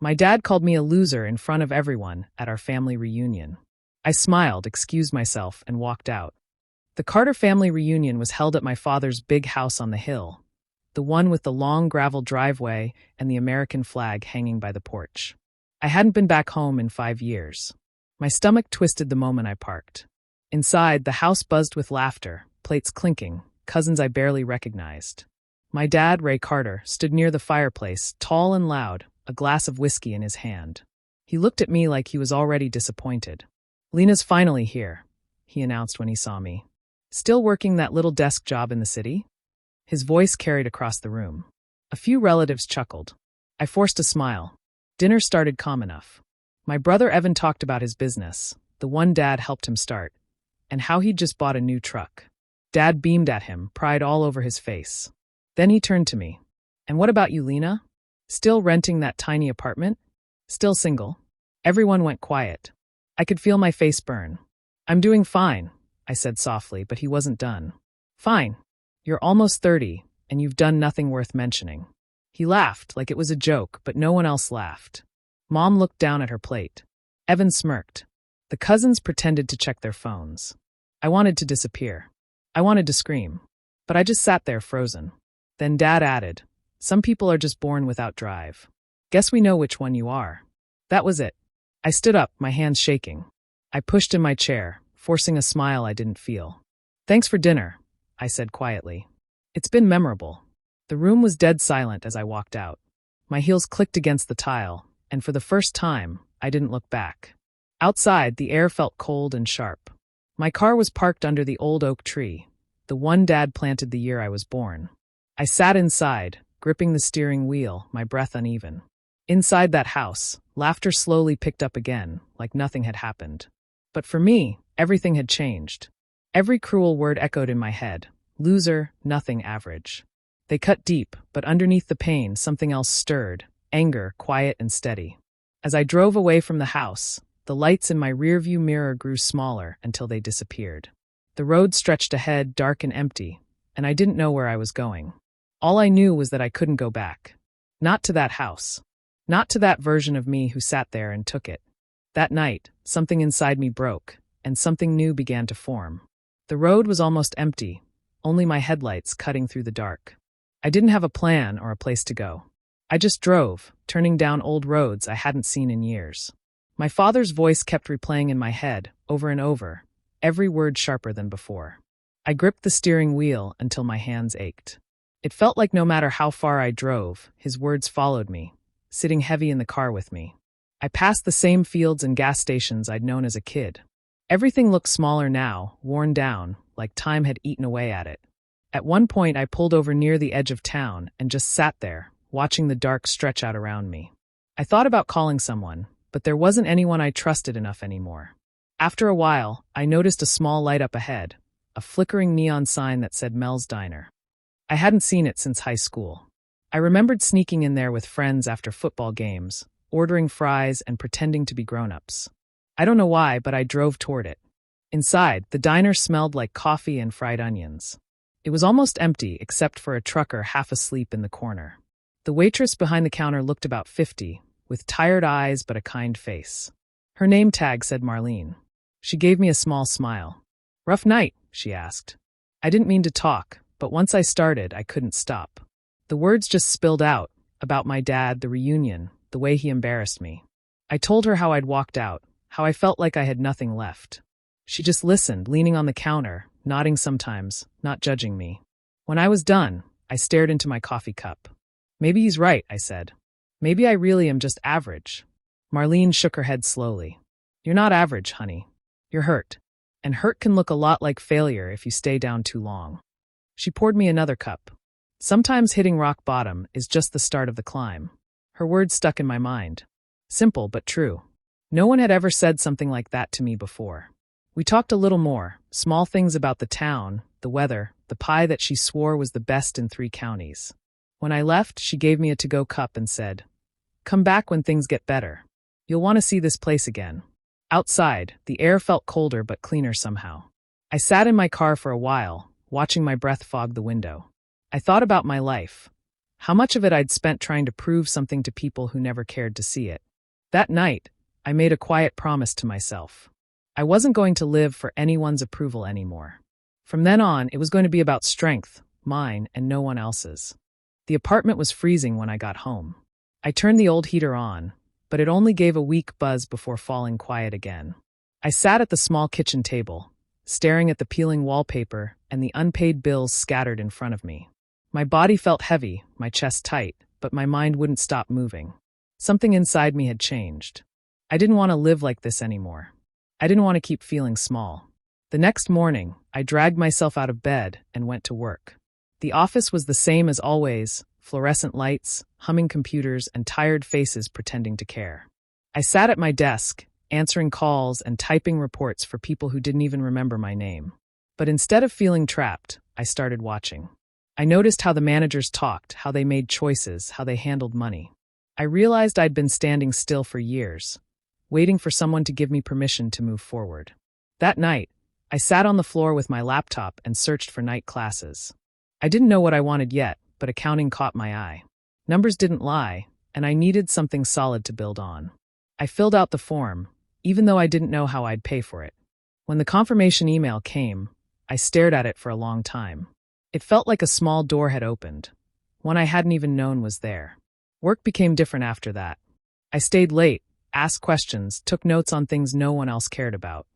My dad called me a loser in front of everyone at our family reunion. I smiled, excused myself, and walked out. The Carter family reunion was held at my father's big house on the hill, the one with the long gravel driveway and the American flag hanging by the porch. I hadn't been back home in 5 years. My stomach twisted the moment I parked. Inside, the house buzzed with laughter, plates clinking, cousins I barely recognized. My dad, Ray Carter, stood near the fireplace, tall and loud, a glass of whiskey in his hand. He looked at me like he was already disappointed. "Lena's finally here," he announced when he saw me. "Still working that little desk job in the city?" His voice carried across the room. A few relatives chuckled. I forced a smile. Dinner started calm enough. My brother Evan talked about his business, the one Dad helped him start, and how he'd just bought a new truck. Dad beamed at him, pride all over his face. Then he turned to me. "And what about you, Lena? Still renting that tiny apartment? Still single?" Everyone went quiet. I could feel my face burn. "I'm doing fine," I said softly, but he wasn't done. "Fine. You're almost 30, and you've done nothing worth mentioning." He laughed, like it was a joke, but no one else laughed. Mom looked down at her plate. Evan smirked. The cousins pretended to check their phones. I wanted to disappear. I wanted to scream. But I just sat there frozen. Then Dad added, "Some people are just born without drive. Guess we know which one you are." That was it. I stood up, my hands shaking. I pushed in my chair, forcing a smile I didn't feel. "Thanks for dinner," I said quietly. "It's been memorable." The room was dead silent as I walked out. My heels clicked against the tile, and for the first time, I didn't look back. Outside, the air felt cold and sharp. My car was parked under the old oak tree, the one Dad planted the year I was born. I sat inside, gripping the steering wheel, my breath uneven. Inside that house, laughter slowly picked up again, like nothing had happened. But for me, everything had changed. Every cruel word echoed in my head. Loser, nothing average. They cut deep, but underneath the pain, something else stirred, anger, quiet and steady. As I drove away from the house, the lights in my rearview mirror grew smaller until they disappeared. The road stretched ahead, dark and empty, and I didn't know where I was going. All I knew was that I couldn't go back. Not to that house. Not to that version of me who sat there and took it. That night, something inside me broke, and something new began to form. The road was almost empty, only my headlights cutting through the dark. I didn't have a plan or a place to go. I just drove, turning down old roads I hadn't seen in years. My father's voice kept replaying in my head, over and over, every word sharper than before. I gripped the steering wheel until my hands ached. It felt like no matter how far I drove, his words followed me, sitting heavy in the car with me. I passed the same fields and gas stations I'd known as a kid. Everything looked smaller now, worn down, like time had eaten away at it. At one point, I pulled over near the edge of town and just sat there, watching the dark stretch out around me. I thought about calling someone, but there wasn't anyone I trusted enough anymore. After a while, I noticed a small light up ahead, a flickering neon sign that said Mel's Diner. I hadn't seen it since high school. I remembered sneaking in there with friends after football games, ordering fries and pretending to be grown-ups. I don't know why, but I drove toward it. Inside, the diner smelled like coffee and fried onions. It was almost empty except for a trucker half asleep in the corner. The waitress behind the counter looked about 50, with tired eyes but a kind face. Her name tag said Marlene. She gave me a small smile. "Rough night?" she asked. I didn't mean to talk, but once I started, I couldn't stop. The words just spilled out, about my dad, the reunion, the way he embarrassed me. I told her how I'd walked out, how I felt like I had nothing left. She just listened, leaning on the counter, nodding sometimes, not judging me. When I was done, I stared into my coffee cup. "Maybe he's right," I said. "Maybe I really am just average." Marlene shook her head slowly. "You're not average, honey. You're hurt. And hurt can look a lot like failure if you stay down too long." She poured me another cup. Sometimes hitting rock bottom is just the start of the climb. Her words stuck in my mind. Simple but true. No one had ever said something like that to me before. We talked a little more, small things about the town, the weather, the pie that she swore was the best in 3 counties. When I left, she gave me a to-go cup and said, "Come back when things get better. You'll want to see this place again." Outside, the air felt colder but cleaner somehow. I sat in my car for a while, watching my breath fog the window. I thought about my life. How much of it I'd spent trying to prove something to people who never cared to see it. That night, I made a quiet promise to myself. I wasn't going to live for anyone's approval anymore. From then on, it was going to be about strength, mine and no one else's. The apartment was freezing when I got home. I turned the old heater on, but it only gave a weak buzz before falling quiet again. I sat at the small kitchen table, staring at the peeling wallpaper and the unpaid bills scattered in front of me. My body felt heavy, my chest tight, but my mind wouldn't stop moving. Something inside me had changed. I didn't want to live like this anymore. I didn't want to keep feeling small. The next morning, I dragged myself out of bed and went to work. The office was the same as always, fluorescent lights, humming computers, and tired faces pretending to care. I sat at my desk, answering calls and typing reports for people who didn't even remember my name. But instead of feeling trapped, I started watching. I noticed how the managers talked, how they made choices, how they handled money. I realized I'd been standing still for years, waiting for someone to give me permission to move forward. That night, I sat on the floor with my laptop and searched for night classes. I didn't know what I wanted yet, but accounting caught my eye. Numbers didn't lie, and I needed something solid to build on. I filled out the form, even though I didn't know how I'd pay for it. When the confirmation email came, I stared at it for a long time. It felt like a small door had opened, one I hadn't even known was there. Work became different after that. I stayed late, asked questions, took notes on things no one else cared about.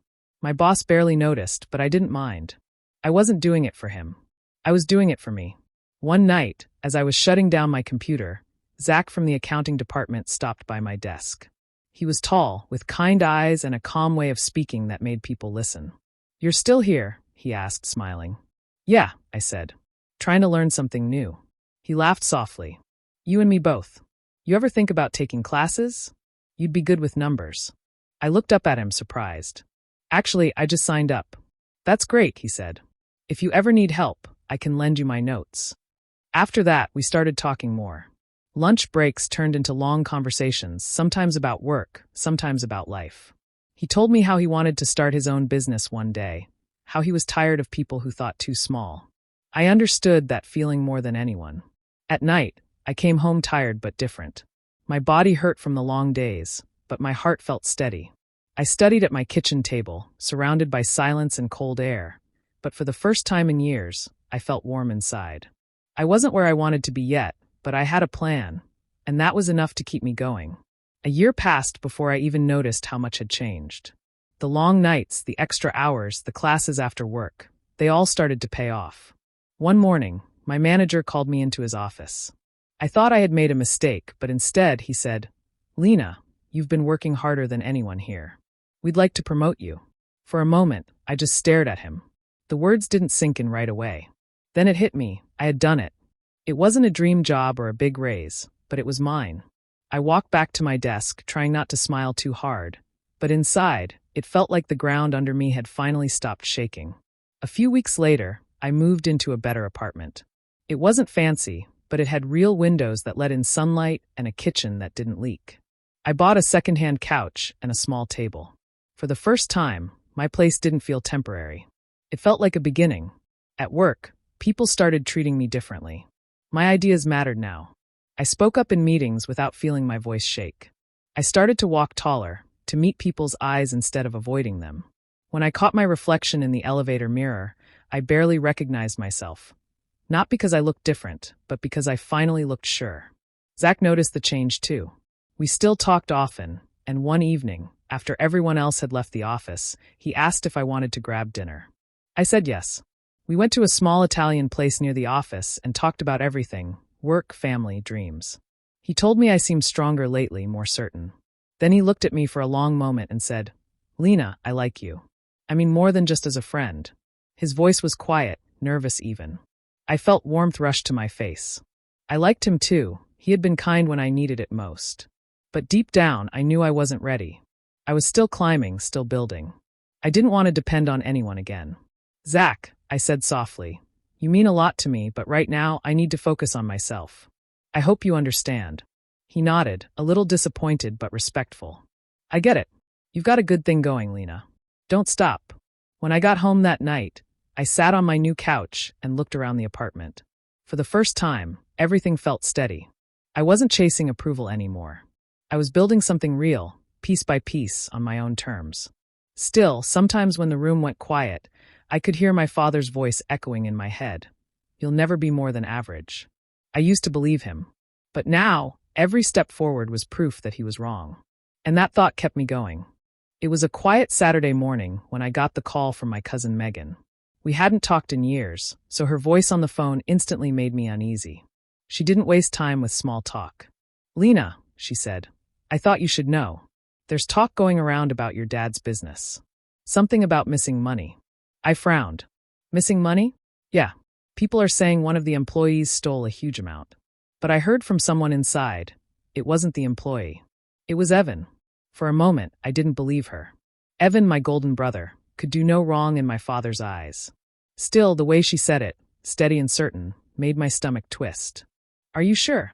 My boss barely noticed, but I didn't mind. I wasn't doing it for him. I was doing it for me. One night, as I was shutting down my computer, Zach from the accounting department stopped by my desk. He was tall, with kind eyes and a calm way of speaking that made people listen. "You're still here?" he asked, smiling. "Yeah," I said, "trying to learn something new." He laughed softly. "You and me both. You ever think about taking classes? You'd be good with numbers." I looked up at him, surprised. "Actually, I just signed up." "That's great," he said. "If you ever need help, I can lend you my notes." After that, we started talking more. Lunch breaks turned into long conversations, sometimes about work, sometimes about life. He told me how he wanted to start his own business one day, how he was tired of people who thought too small. I understood that feeling more than anyone. At night, I came home tired but different. My body hurt from the long days, but my heart felt steady. I studied at my kitchen table, surrounded by silence and cold air, but for the first time in years, I felt warm inside. I wasn't where I wanted to be yet, but I had a plan, and that was enough to keep me going. A year passed before I even noticed how much had changed. The long nights, the extra hours, the classes after work, they all started to pay off. One morning, my manager called me into his office. I thought I had made a mistake, but instead he said, "Lena, you've been working harder than anyone here. We'd like to promote you." For a moment, I just stared at him. The words didn't sink in right away. Then it hit me, I had done it. It wasn't a dream job or a big raise, but it was mine. I walked back to my desk, trying not to smile too hard, but inside, it felt like the ground under me had finally stopped shaking. A few weeks later, I moved into a better apartment. It wasn't fancy, but it had real windows that let in sunlight and a kitchen that didn't leak. I bought a secondhand couch and a small table. For the first time, my place didn't feel temporary. It felt like a beginning. At work, people started treating me differently. My ideas mattered now. I spoke up in meetings without feeling my voice shake. I started to walk taller, to meet people's eyes instead of avoiding them. When I caught my reflection in the elevator mirror, I barely recognized myself. Not because I looked different, but because I finally looked sure. Zach noticed the change too. We still talked often, and one evening, after everyone else had left the office, he asked if I wanted to grab dinner. I said yes. We went to a small Italian place near the office and talked about everything: work, family, dreams. He told me I seemed stronger lately, more certain. Then he looked at me for a long moment and said, "Lena, I like you. I mean more than just as a friend." His voice was quiet, nervous even. I felt warmth rush to my face. I liked him too. He had been kind when I needed it most. But deep down, I knew I wasn't ready. I was still climbing, still building. I didn't want to depend on anyone again. "Zach," I said softly, "you mean a lot to me, but right now I need to focus on myself. I hope you understand." He nodded, a little disappointed but respectful. "I get it. You've got a good thing going, Lena. Don't stop." When I got home that night, I sat on my new couch and looked around the apartment. For the first time, Everything felt steady. I wasn't chasing approval anymore. I was building something real, piece by piece, on my own terms. Still, sometimes when the room went quiet, I could hear my father's voice echoing in my head. You'll never be more than average. I used to believe him. But now, every step forward was proof that he was wrong. And that thought kept me going. It was a quiet Saturday morning when I got the call from my cousin Megan. We hadn't talked in years, so her voice on the phone instantly made me uneasy. She didn't waste time with small talk. "Lena," she said, "I thought you should know. There's talk going around about your dad's business. Something about missing money." I frowned. "Missing money?" "Yeah. People are saying one of the employees stole a huge amount. But I heard from someone inside. It wasn't the employee. It was Evan." For a moment, I didn't believe her. Evan, my golden brother, could do no wrong in my father's eyes. Still, the way she said it, steady and certain, made my stomach twist. "Are you sure?"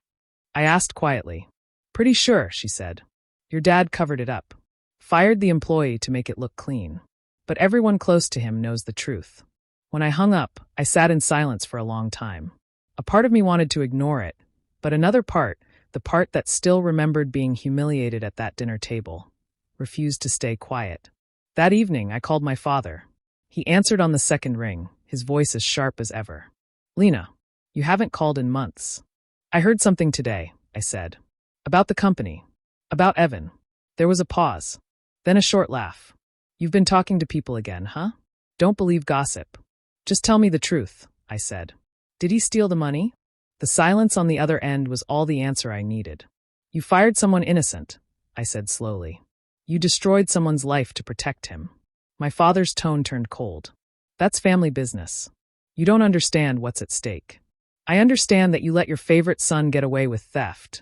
I asked quietly. "Pretty sure," she said. "Your dad covered it up. Fired the employee to make it look clean. But everyone close to him knows the truth." When I hung up, I sat in silence for a long time. A part of me wanted to ignore it, but another part, the part that still remembered being humiliated at that dinner table, refused to stay quiet. That evening, I called my father. He answered on the second ring, his voice as sharp as ever. "Lena, you haven't called in months." "I heard something today," I said. "About the company. About Evan." There was a pause. Then a short laugh. "You've been talking to people again, huh? Don't believe gossip. Just tell me the truth," I said. "Did he steal the money?" The silence on the other end was all the answer I needed. "You fired someone innocent," I said slowly. "You destroyed someone's life to protect him." My father's tone turned cold. "That's family business. You don't understand what's at stake." "I understand that you let your favorite son get away with theft,"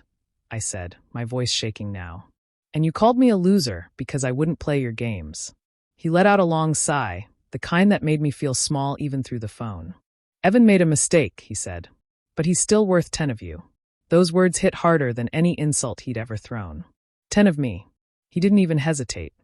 I said, my voice shaking now. "And you called me a loser because I wouldn't play your games." He let out a long sigh, the kind that made me feel small even through the phone. "Evan made a mistake," he said. "But he's still worth 10 of you." Those words hit harder than any insult he'd ever thrown. 10 of me. He didn't even hesitate.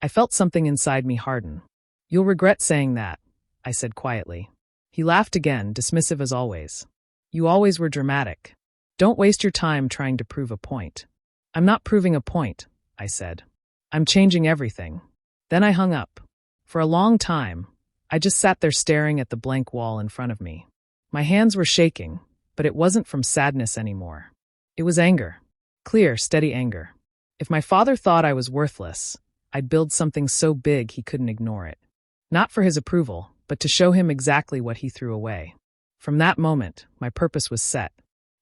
I felt something inside me harden. "You'll regret saying that," I said quietly. He laughed again, dismissive as always. "You always were dramatic. Don't waste your time trying to prove a point." "I'm not proving a point," I said. "I'm changing everything." Then I hung up. For a long time, I just sat there staring at the blank wall in front of me. My hands were shaking, but it wasn't from sadness anymore. It was anger. Clear, steady anger. If my father thought I was worthless, I'd build something so big he couldn't ignore it. Not for his approval, but to show him exactly what he threw away. From that moment, my purpose was set.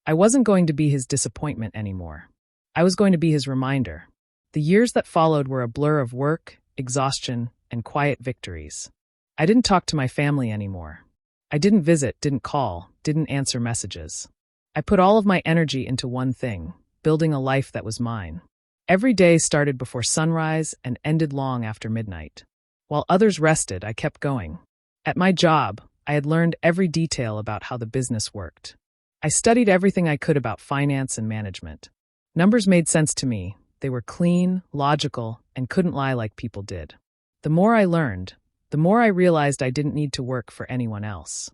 I wasn't going to be his disappointment anymore. I was going to be his reminder. The years that followed were a blur of work, exhaustion, and quiet victories. I didn't talk to my family anymore. I didn't visit, didn't call, didn't answer messages. I put all of my energy into one thing, building a life that was mine. Every day started before sunrise and ended long after midnight. While others rested, I kept going. At my job, I had learned every detail about how the business worked. I studied everything I could about finance and management. Numbers made sense to me. They were clean, logical, and couldn't lie like people did. The more I learned, the more I realized I didn't need to work for anyone else.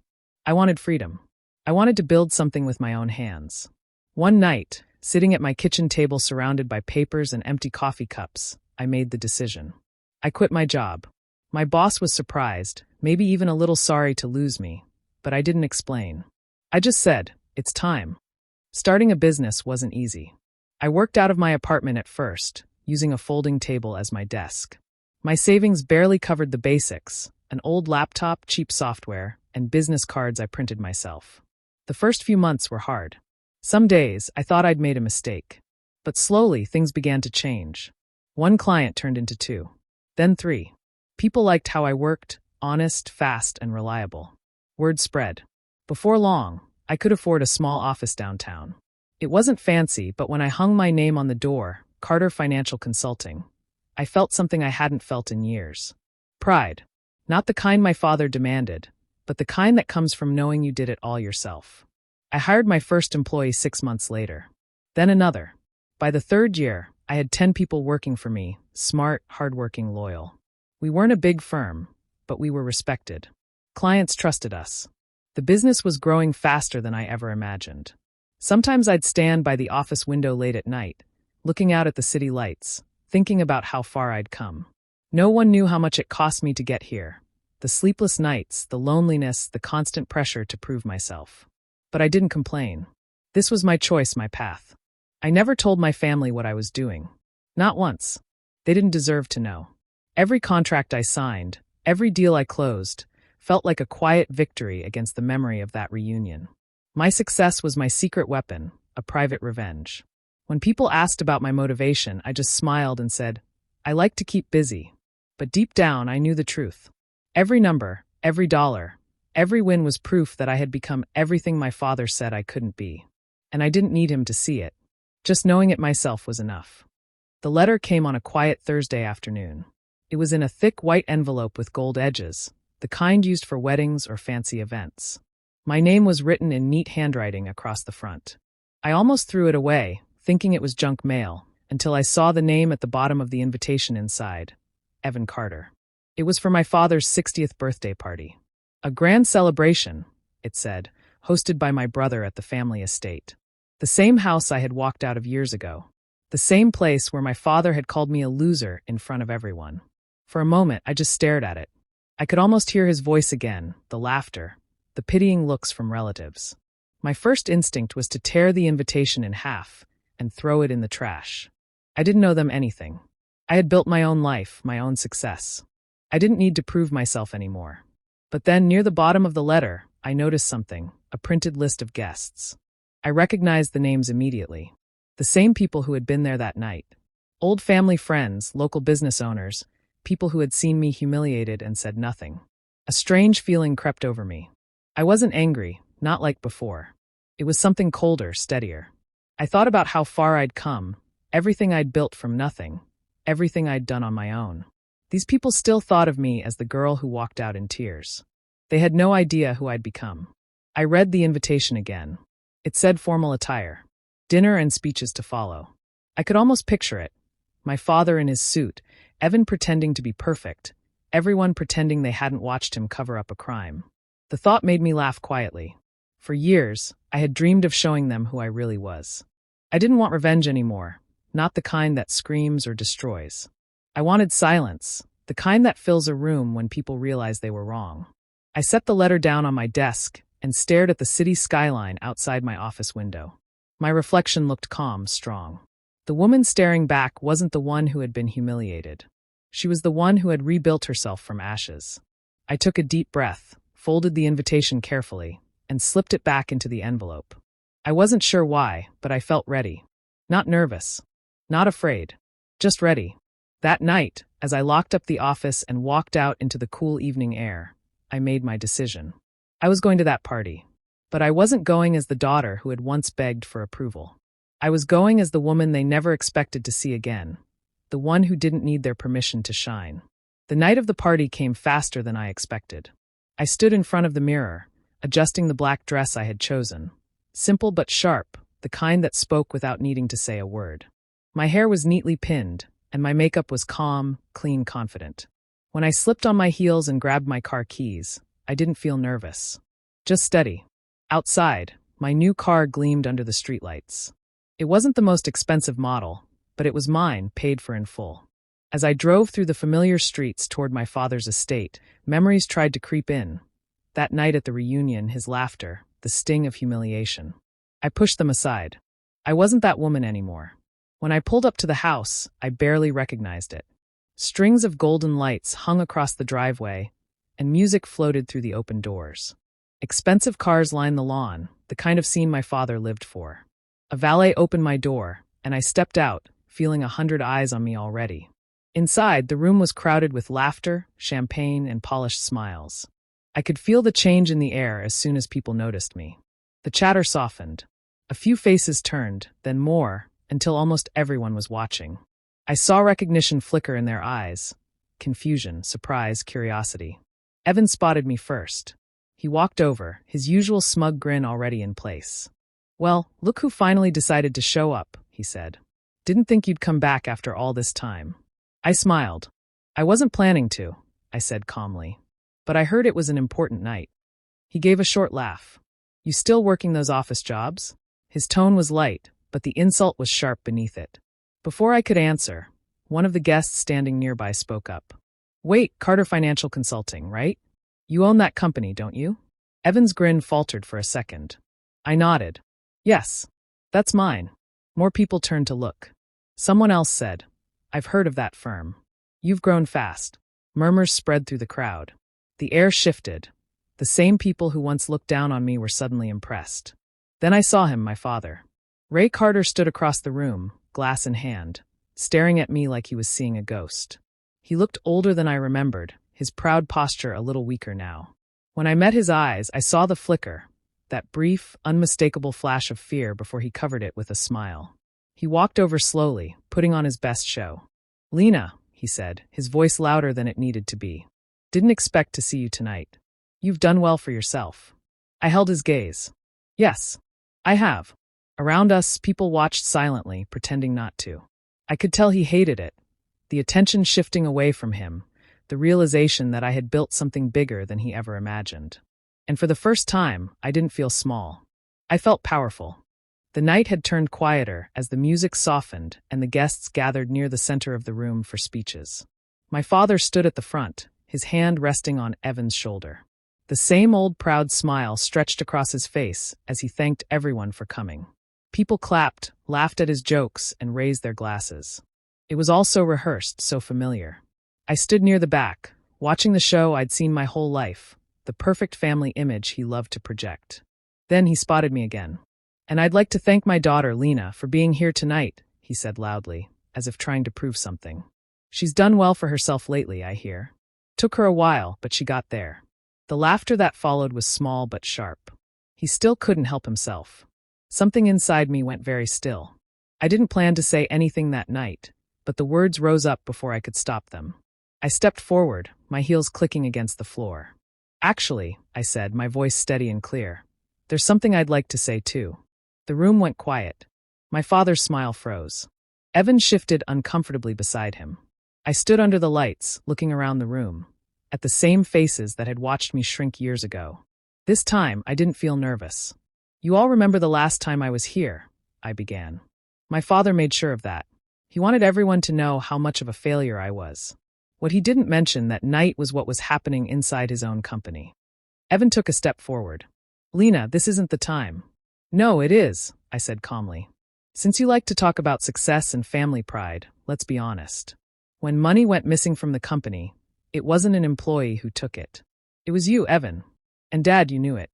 I wanted freedom. I wanted to build something with my own hands. One night, sitting at my kitchen table surrounded by papers and empty coffee cups, I made the decision. I quit my job. My boss was surprised, maybe even a little sorry to lose me, but I didn't explain. I just said, "It's time." Starting a business wasn't easy. I worked out of my apartment at first, using a folding table as my desk. My savings barely covered the basics, an old laptop, cheap software, and business cards I printed myself. The first few months were hard. Some days, I thought I'd made a mistake. But slowly, things began to change. One client turned into 2. Then 3. People liked how I worked, honest, fast, and reliable. Word spread. Before long, I could afford a small office downtown. It wasn't fancy, but when I hung my name on the door, Carter Financial Consulting, I felt something I hadn't felt in years. Pride. Not the kind my father demanded, but the kind that comes from knowing you did it all yourself. I hired my first employee 6 months later. Then another. By the 3rd year, I had 10 people working for me, smart, hardworking, loyal. We weren't a big firm, but we were respected. Clients trusted us. The business was growing faster than I ever imagined. Sometimes I'd stand by the office window late at night, looking out at the city lights, thinking about how far I'd come. No one knew how much it cost me to get here. The sleepless nights, the loneliness, the constant pressure to prove myself. But I didn't complain. This was my choice, my path. I never told my family what I was doing. Not once. They didn't deserve to know. Every contract I signed, every deal I closed, felt like a quiet victory against the memory of that reunion. My success was my secret weapon, a private revenge. When people asked about my motivation, I just smiled and said, I like to keep busy. But deep down, I knew the truth. Every number, every dollar, every win was proof that I had become everything my father said I couldn't be. And I didn't need him to see it. Just knowing it myself was enough. The letter came on a quiet Thursday afternoon. It was in a thick white envelope with gold edges, the kind used for weddings or fancy events. My name was written in neat handwriting across the front. I almost threw it away, thinking it was junk mail, until I saw the name at the bottom of the invitation inside, Evan Carter. It was for my father's 60th birthday party. A grand celebration, it said, hosted by my brother at the family estate. The same house I had walked out of years ago. The same place where my father had called me a loser in front of everyone. For a moment, I just stared at it. I could almost hear his voice again, the laughter, the pitying looks from relatives. My first instinct was to tear the invitation in half and throw it in the trash. I didn't owe them anything. I had built my own life, my own success. I didn't need to prove myself anymore. But then, near the bottom of the letter, I noticed something, a printed list of guests. I recognized the names immediately. The same people who had been there that night. Old family friends, local business owners, people who had seen me humiliated and said nothing. A strange feeling crept over me. I wasn't angry, not like before. It was something colder, steadier. I thought about how far I'd come, everything I'd built from nothing, everything I'd done on my own. These people still thought of me as the girl who walked out in tears. They had no idea who I'd become. I read the invitation again. It said formal attire. Dinner and speeches to follow. I could almost picture it. My father in his suit, Evan pretending to be perfect, everyone pretending they hadn't watched him cover up a crime. The thought made me laugh quietly. For years, I had dreamed of showing them who I really was. I didn't want revenge anymore, not the kind that screams or destroys. I wanted silence, the kind that fills a room when people realize they were wrong. I set the letter down on my desk and stared at the city skyline outside my office window. My reflection looked calm, strong. The woman staring back wasn't the one who had been humiliated. She was the one who had rebuilt herself from ashes. I took a deep breath, folded the invitation carefully, and slipped it back into the envelope. I wasn't sure why, but I felt ready. Not nervous. Not afraid. Just ready. That night, as I locked up the office and walked out into the cool evening air, I made my decision. I was going to that party. But I wasn't going as the daughter who had once begged for approval. I was going as the woman they never expected to see again, the one who didn't need their permission to shine. The night of the party came faster than I expected. I stood in front of the mirror, adjusting the black dress I had chosen. Simple but sharp, the kind that spoke without needing to say a word. My hair was neatly pinned, and my makeup was calm, clean, confident. When I slipped on my heels and grabbed my car keys, I didn't feel nervous. Just steady. Outside, my new car gleamed under the streetlights. It wasn't the most expensive model, but it was mine, paid for in full. As I drove through the familiar streets toward my father's estate, memories tried to creep in. That night at the reunion, his laughter, the sting of humiliation. I pushed them aside. I wasn't that woman anymore. When I pulled up to the house, I barely recognized it. Strings of golden lights hung across the driveway, and music floated through the open doors. Expensive cars lined the lawn, the kind of scene my father lived for. A valet opened my door, and I stepped out, feeling 100 eyes on me already. Inside, the room was crowded with laughter, champagne, and polished smiles. I could feel the change in the air as soon as people noticed me. The chatter softened. A few faces turned, then more, until almost everyone was watching. I saw recognition flicker in their eyes. Confusion, surprise, curiosity. Evan spotted me first. He walked over, his usual smug grin already in place. "Well, look who finally decided to show up," he said. "Didn't think you'd come back after all this time." I smiled. "I wasn't planning to," I said calmly. "But I heard it was an important night." He gave a short laugh. "You still working those office jobs?" His tone was light, but the insult was sharp beneath it. Before I could answer, one of the guests standing nearby spoke up. "Wait, Carter Financial Consulting, right? You own that company, don't you?" Evan's grin faltered for a second. I nodded. "Yes, that's mine." More people turned to look. Someone else said, "I've heard of that firm. You've grown fast." Murmurs spread through the crowd. The air shifted. The same people who once looked down on me were suddenly impressed. Then I saw him, my father. Ray Carter stood across the room, glass in hand, staring at me like he was seeing a ghost. He looked older than I remembered, his proud posture a little weaker now. When I met his eyes, I saw the flicker, that brief, unmistakable flash of fear before he covered it with a smile. He walked over slowly, putting on his best show. "Lena," he said, his voice louder than it needed to be. "Didn't expect to see you tonight. You've done well for yourself." I held his gaze. "Yes, I have." Around us, people watched silently, pretending not to. I could tell he hated it, the attention shifting away from him, the realization that I had built something bigger than he ever imagined. And for the first time, I didn't feel small. I felt powerful. The night had turned quieter as the music softened and the guests gathered near the center of the room for speeches. My father stood at the front, his hand resting on Evan's shoulder. The same old proud smile stretched across his face as he thanked everyone for coming. People clapped, laughed at his jokes, and raised their glasses. It was all so rehearsed, so familiar. I stood near the back, watching the show I'd seen my whole life, the perfect family image he loved to project. Then he spotted me again. "And I'd like to thank my daughter, Lena, for being here tonight," he said loudly, as if trying to prove something. "She's done well for herself lately, I hear. Took her a while, but she got there." The laughter that followed was small but sharp. He still couldn't help himself. Something inside me went very still. I didn't plan to say anything that night, but the words rose up before I could stop them. I stepped forward, my heels clicking against the floor. "Actually," I said, my voice steady and clear, "there's something I'd like to say too." The room went quiet. My father's smile froze. Evan shifted uncomfortably beside him. I stood under the lights, looking around the room, at the same faces that had watched me shrink years ago. This time, I didn't feel nervous. "You all remember the last time I was here," I began. My father made sure of that. He wanted everyone to know how much of a failure I was. What he didn't mention that night was what was happening inside his own company. Evan took a step forward. "Lena, this isn't the time." "No, it is," I said calmly. "Since you like to talk about success and family pride, let's be honest. When money went missing from the company, it wasn't an employee who took it. It was you, Evan. And Dad, you knew it."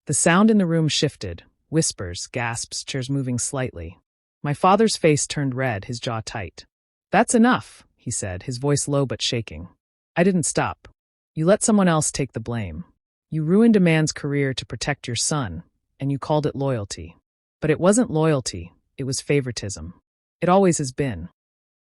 The sound in the room shifted, whispers, gasps, chairs moving slightly. My father's face turned red, his jaw tight. "That's enough," he said, his voice low but shaking. I didn't stop. "You let someone else take the blame. You ruined a man's career to protect your son, and you called it loyalty. But it wasn't loyalty, it was favoritism. It always has been."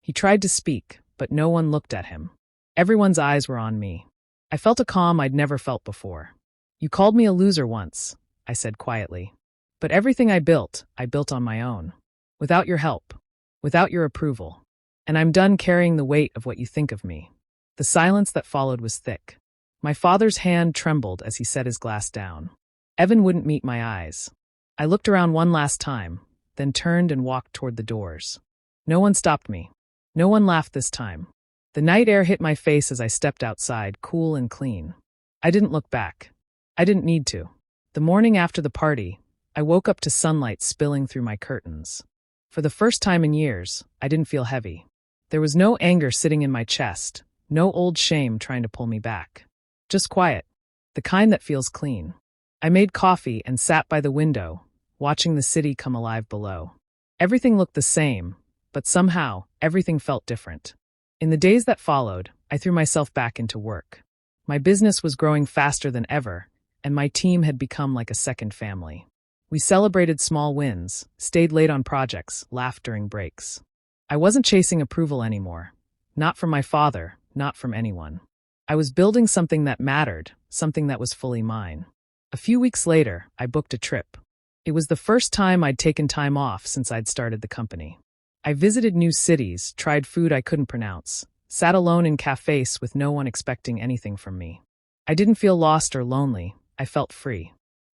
He tried to speak, but no one looked at him. Everyone's eyes were on me. I felt a calm I'd never felt before. "You called me a loser once," I said quietly. "But everything I built on my own. Without your help. Without your approval. And I'm done carrying the weight of what you think of me." The silence that followed was thick. My father's hand trembled as he set his glass down. Evan wouldn't meet my eyes. I looked around one last time, then turned and walked toward the doors. No one stopped me. No one laughed this time. The night air hit my face as I stepped outside, cool and clean. I didn't look back. I didn't need to. The morning after the party, I woke up to sunlight spilling through my curtains. For the first time in years, I didn't feel heavy. There was no anger sitting in my chest, no old shame trying to pull me back. Just quiet, the kind that feels clean. I made coffee and sat by the window, watching the city come alive below. Everything looked the same, but somehow, everything felt different. In the days that followed, I threw myself back into work. My business was growing faster than ever, and my team had become like a second family. We celebrated small wins, stayed late on projects, laughed during breaks. I wasn't chasing approval anymore. Not from my father, not from anyone. I was building something that mattered, something that was fully mine. A few weeks later, I booked a trip. It was the first time I'd taken time off since I'd started the company. I visited new cities, tried food I couldn't pronounce, sat alone in cafes with no one expecting anything from me. I didn't feel lost or lonely, I felt free.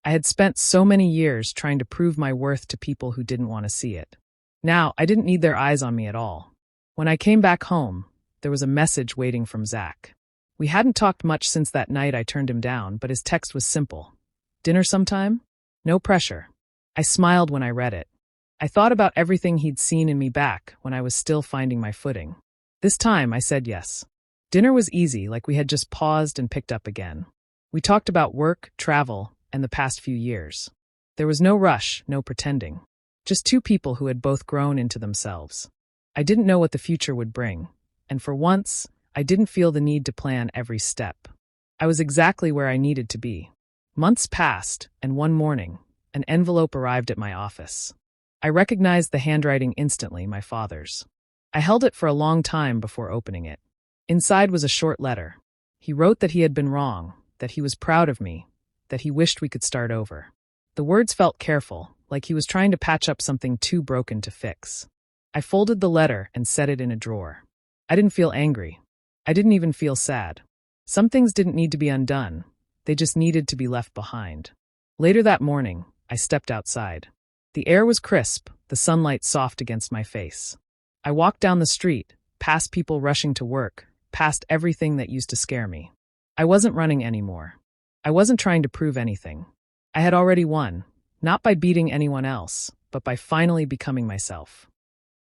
I had spent so many years trying to prove my worth to people who didn't want to see it. Now, I didn't need their eyes on me at all. When I came back home, there was a message waiting from Zach. We hadn't talked much since that night I turned him down, but his text was simple. Dinner sometime? No pressure. I smiled when I read it. I thought about everything he'd seen in me back when I was still finding my footing. This time, I said yes. Dinner was easy, like we had just paused and picked up again. We talked about work, travel, and the past few years. There was no rush, no pretending. Just two people who had both grown into themselves. I didn't know what the future would bring, and for once, I didn't feel the need to plan every step. I was exactly where I needed to be. Months passed, and one morning, an envelope arrived at my office. I recognized the handwriting instantly, my father's. I held it for a long time before opening it. Inside was a short letter. He wrote that he had been wrong, that he was proud of me, that he wished we could start over. The words felt careful, like he was trying to patch up something too broken to fix. I folded the letter and set it in a drawer. I didn't feel angry. I didn't even feel sad. Some things didn't need to be undone. They just needed to be left behind. Later that morning, I stepped outside. The air was crisp, the sunlight soft against my face. I walked down the street, past people rushing to work, past everything that used to scare me. I wasn't running anymore. I wasn't trying to prove anything. I had already won, not by beating anyone else, but by finally becoming myself.